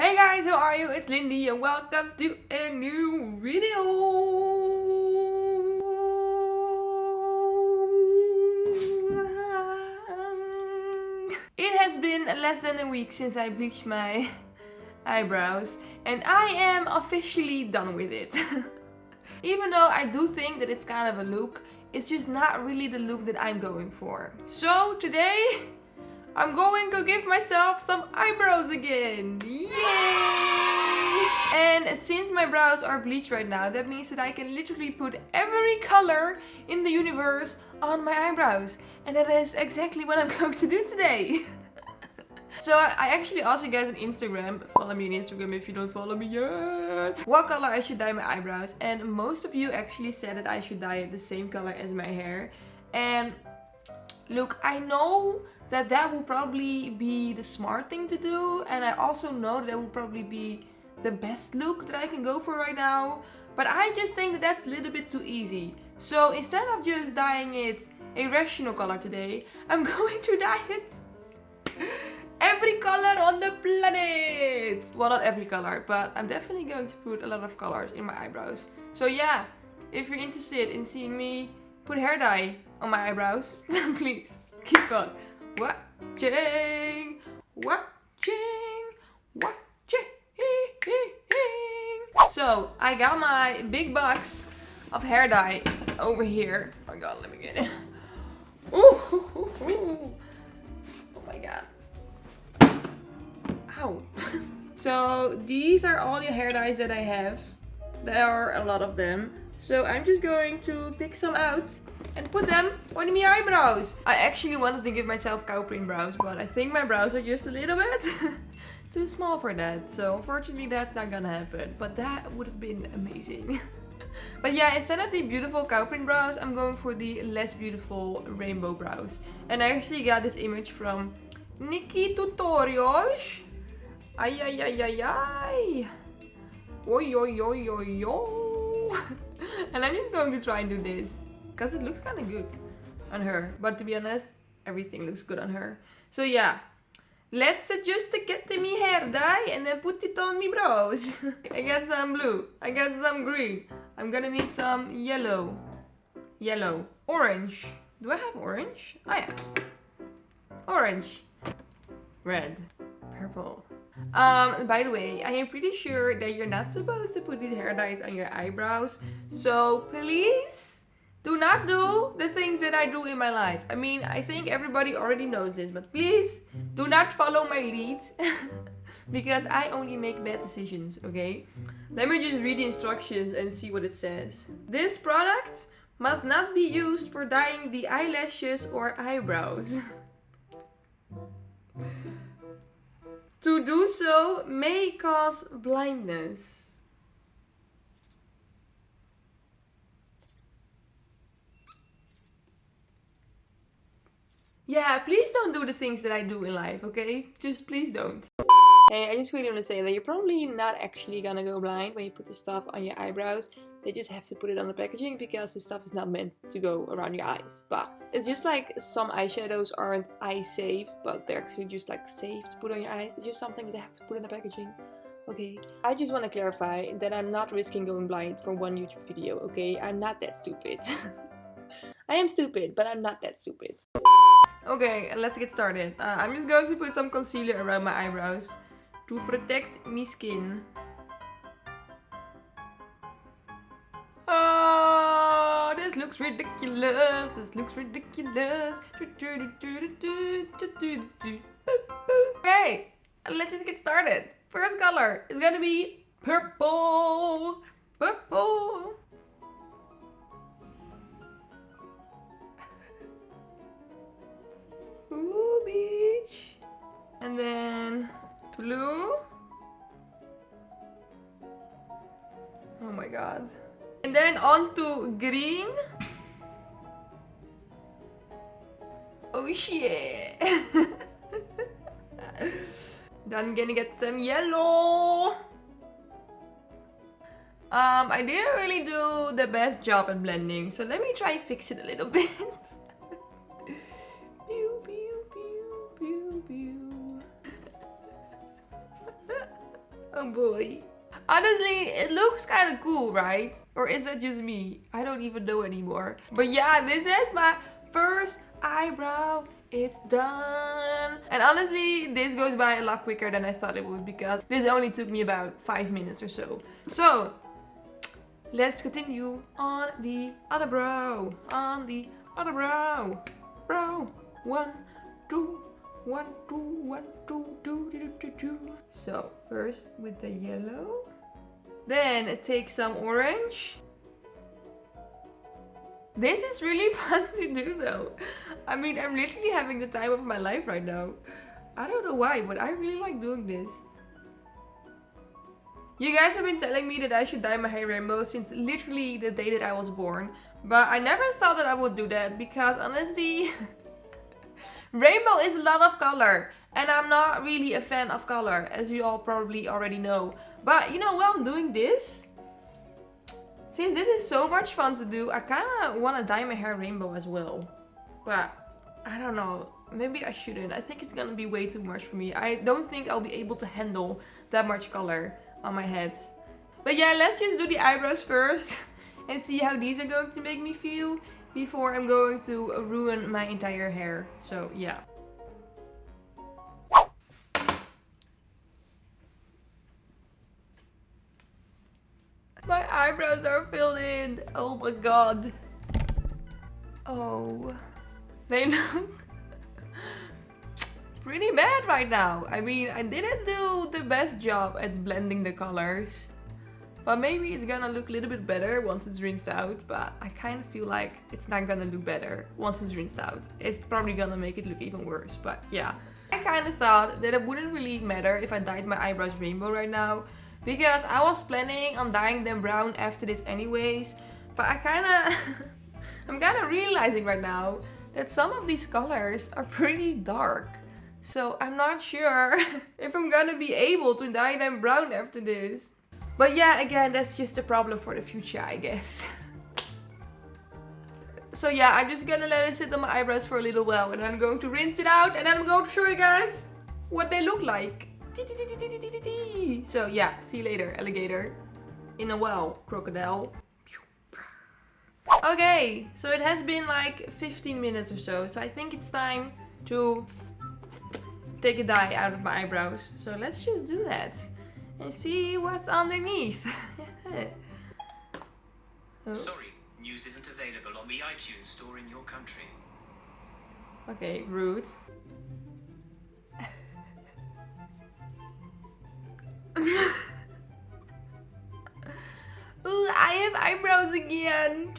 Hey guys, how are you? It's Lindy and welcome to a new video. It has been less than a week since I bleached my eyebrows and I am officially done with it. Even though I do think that it's kind of a look, it's just not really the look that I'm going for. So today I'm going to give myself some eyebrows again. Yay! And since my brows are bleached right now, that means that I can literally put every color in the universe on my eyebrows. And that is exactly what I'm going to do today. So I actually asked you guys on Instagram, follow me on Instagram if you don't follow me yet, what color I should dye my eyebrows. And most of you actually said that I should dye it the same color as my hair. And look, I know that will probably be the smart thing to do, and I also know that will probably be the best look that I can go for right now, but I just think that that's a little bit too easy. So instead of just dyeing it a rational color today, I'm going to dye it every color on the planet. Well, not every color, but I'm definitely going to put a lot of colors in my eyebrows. So yeah, if you're interested in seeing me put hair dye on my eyebrows, then please keep on watching. So I got my big box of hair dye over here. Oh my god, let me get it. Ooh. Oh my god. Ow. So these are all the hair dyes that I have. There are a lot of them. So I'm just going to pick some out and put them on my eyebrows. I actually wanted to give myself cow print brows, but I think my brows are just a little bit too small for that. So unfortunately that's not gonna happen, but that would have been amazing. But yeah, instead of the beautiful cow print brows, I'm going for the less beautiful rainbow brows. And I actually got this image from Nikki Tutorials. Ay. Yo. And I'm just going to try and do this because it looks kind of good on her. But to be honest, everything looks good on her. So yeah, let's just get me hair dye and then put it on me brows. I got some blue, I got some green. I'm gonna need some yellow, orange. Do I have orange? Oh yeah, orange, red, purple. By the way, I am pretty sure that you're not supposed to put these hair dyes on your eyebrows. So please do not do the things that I do in my life. I mean, I think everybody already knows this, but please do not follow my lead. Because I only make bad decisions, okay? Let me just read the instructions and see what it says. This product must not be used for dyeing the eyelashes or eyebrows. To do so may cause blindness. Yeah, please don't do the things that I do in life, okay? Just please don't. Hey, I just really want to say that you're probably not actually gonna go blind when you put this stuff on your eyebrows. They just have to put it on the packaging because this stuff is not meant to go around your eyes. But it's just like some eyeshadows aren't eye safe, but they're actually just like safe to put on your eyes. It's just something that they have to put in the packaging. Okay, I just want to clarify that I'm not risking going blind for one YouTube video, okay? I'm not that stupid. I am stupid, but I'm not that stupid. Okay, let's get started. I'm just going to put some concealer around my eyebrows to protect my skin. Oh, this looks ridiculous. Okay, let's just get started. First color is gonna be purple. Ooh, beach. And then blue. Oh my god. And then on to green. Oh shit. Then I'm gonna get some yellow. I didn't really do the best job at blending, so let me try and fix it a little bit. Oh boy. Honestly, it looks kind of cool, right? Or is that just me? I don't even know anymore. But yeah, this is my first eyebrow. It's done. And honestly, this goes by a lot quicker than I thought it would, because this only took me about 5 minutes or so. So, let's continue on the other brow. On the other brow. Brow. 1, 2, 1, 2, 1, 2, 2, 2, 2. So, first with the yellow. Then take some orange. This is really fun to do though. I mean, I'm literally having the time of my life right now. I don't know why, but I really like doing this. You guys have been telling me that I should dye my hair rainbow since literally the day that I was born. But I never thought that I would do that because honestly, rainbow is a lot of color. And I'm not really a fan of color, as you all probably already know. But you know, while I'm doing this, since this is so much fun to do, I kind of want to dye my hair rainbow as well. But I don't know, maybe I shouldn't. I think it's gonna be way too much for me. I don't think I'll be able to handle that much color on my head. But yeah, let's just do the eyebrows first and see how these are going to make me feel before I'm going to ruin my entire hair. So yeah. My eyebrows are filled in. Oh my god. Oh. They look pretty bad right now. I mean, I didn't do the best job at blending the colors. But maybe it's gonna look a little bit better once it's rinsed out. But I kind of feel like it's not gonna look better once it's rinsed out. It's probably gonna make it look even worse. But yeah. I kind of thought that it wouldn't really matter if I dyed my eyebrows rainbow right now, because I was planning on dyeing them brown after this anyways. But I'm kind of realizing right now that some of these colors are pretty dark. So I'm not sure if I'm gonna be able to dye them brown after this. But yeah, again, that's just a problem for the future, I guess. So yeah, I'm just gonna let it sit on my eyebrows for a little while, and then I'm going to rinse it out, and then I'm going to show you guys what they look like. So yeah, see you later, alligator. In a while, crocodile. Okay, so it has been like 15 minutes or so. So I think it's time to take a dye out of my eyebrows. So let's just do that and see what's underneath. Oh. Sorry, news isn't available on the iTunes store in your country. Okay, rude. Ooh, I have eyebrows again.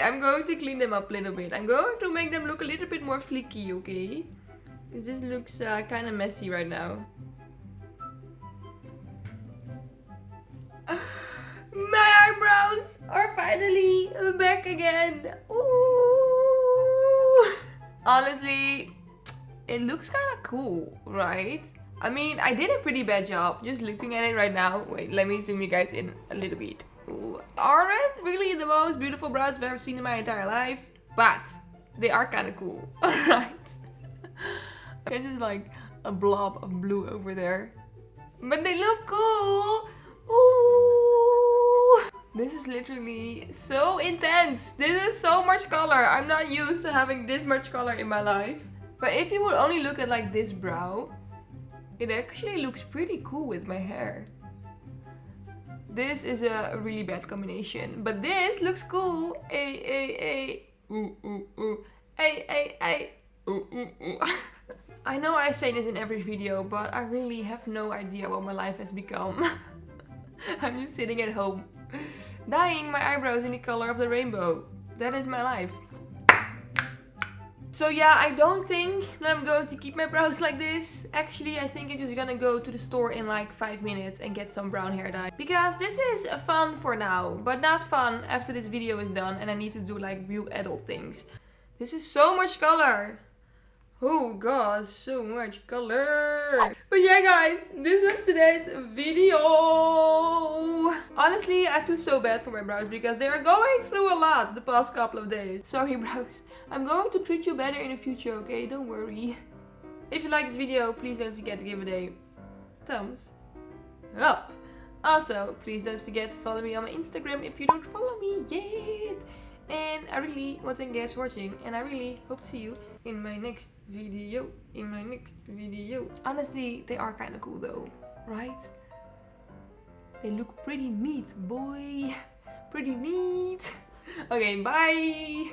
I'm going to clean them up a little bit. I'm going to make them look a little bit more flicky, okay? Because this looks kind of messy right now. My eyebrows are finally back again. Ooh. Honestly, it looks kind of cool, right? I mean, I did a pretty bad job just looking at it right now. Wait, let me zoom you guys in a little bit. Ooh. Aren't really the most beautiful brows I've ever seen in my entire life, but they are kind of cool, alright? It's just like a blob of blue over there, but they look cool. Ooh. This is literally so intense. This is so much color. I'm not used to having this much color in my life. But if you would only look at like this brow, it actually looks pretty cool with my hair. This is a really bad combination, but this looks cool. Ay, ay, ay. Ooh, ooh, ooh. Ay, ay, ay. Ooh, ooh, ooh. I know I say this in every video, but I really have no idea what my life has become. I'm just sitting at home, dyeing my eyebrows in the color of the rainbow. That is my life. So yeah, I don't think that I'm going to keep my brows like this. Actually, I think I'm just gonna go to the store in like 5 minutes and get some brown hair dye. Because this is fun for now, but not fun after this video is done and I need to do like real adult things. This is so much color. Oh god, so much color. But yeah guys, this was today's video. Honestly, I feel so bad for my brows because they are going through a lot the past couple of days. Sorry brows, I'm going to treat you better in the future, okay? Don't worry. If you like this video, please don't forget to give it a thumbs up. Also, please don't forget to follow me on my Instagram if you don't follow me yet. And I really want to thank you guys for watching, and I really hope to see you in my next video. Honestly, they are kind of cool though, right? They look pretty neat, boy. Pretty neat. Okay, bye.